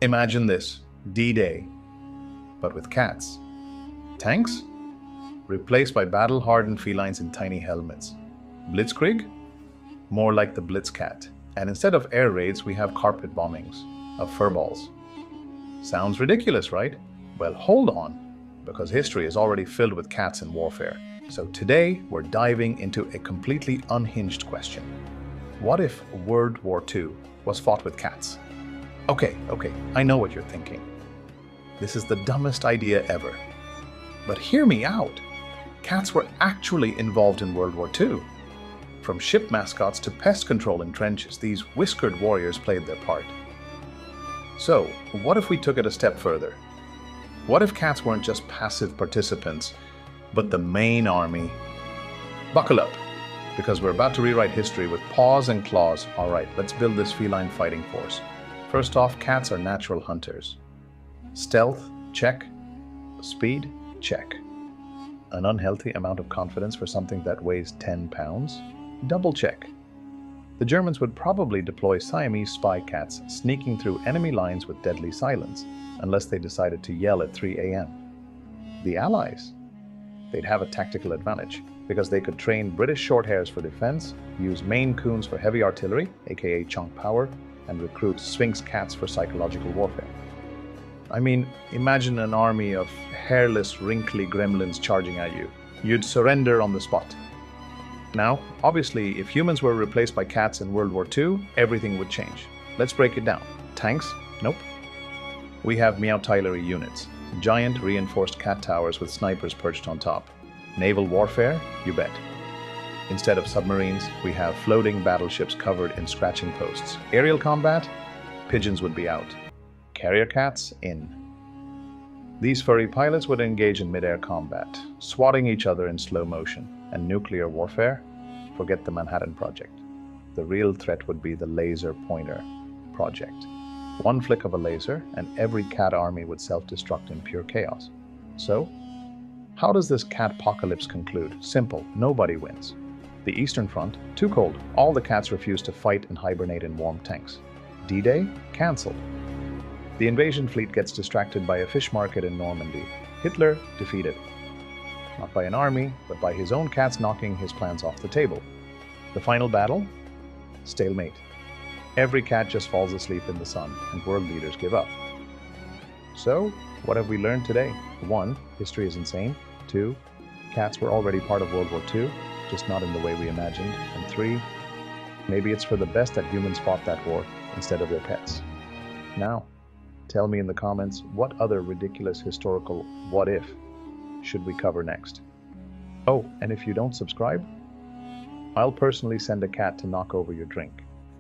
Imagine this, D-Day, but with cats. Tanks? Replaced by battle-hardened felines in tiny helmets. Blitzkrieg? More like the Blitzcat. And instead of air raids, we have carpet bombings of furballs. Sounds ridiculous, right? Well, hold on, because history is already filled with cats in warfare. So today, we're diving into a completely unhinged question. What if World War II was fought with cats? Okay, I know what you're thinking. This is the dumbest idea ever. But hear me out. Cats were actually involved in World War II. From ship mascots to pest control in trenches, these whiskered warriors played their part. So, what if we took it a step further? What if cats weren't just passive participants, but the main army? Buckle up, because we're about to rewrite history with paws and claws. All right, let's build this feline fighting force. First off, cats are natural hunters. Stealth, check. Speed, check. An unhealthy amount of confidence for something that weighs 10 pounds? Double check. The Germans would probably deploy Siamese spy cats sneaking through enemy lines with deadly silence, unless they decided to yell at 3 a.m. The Allies? They'd have a tactical advantage, because they could train British Shorthairs for defense, use Maine Coons for heavy artillery, aka chunk power, and recruit Sphinx cats for psychological warfare. I mean, imagine an army of hairless, wrinkly gremlins charging at you. You'd surrender on the spot. Now, obviously, if humans were replaced by cats in World War II, everything would change. Let's break it down. Tanks? Nope. We have Meowtilery units, giant reinforced cat towers with snipers perched on top. Naval warfare? You bet. Instead of submarines, we have floating battleships covered in scratching posts. Aerial combat? Pigeons would be out. Carrier cats? In. These furry pilots would engage in mid-air combat, swatting each other in slow motion. And nuclear warfare? Forget the Manhattan Project. The real threat would be the Laser Pointer Project. One flick of a laser, and every cat army would self-destruct in pure chaos. So, how does this cat-pocalypse conclude? Simple, nobody wins. The Eastern Front? Too cold. All the cats refuse to fight and hibernate in warm tanks. D-Day? Cancelled. The invasion fleet gets distracted by a fish market in Normandy. Hitler defeated. Not by an army, but by his own cats knocking his plans off the table. The final battle? Stalemate. Every cat just falls asleep in the sun, and world leaders give up. So, what have we learned today? 1. History is insane. 2. Cats were already part of World War II, just not in the way we imagined. And 3. Maybe it's for the best that humans fought that war instead of their pets. Now, tell me in the comments, what other ridiculous historical what-if should we cover next? Oh, and if you don't subscribe, I'll personally send a cat to knock over your drink.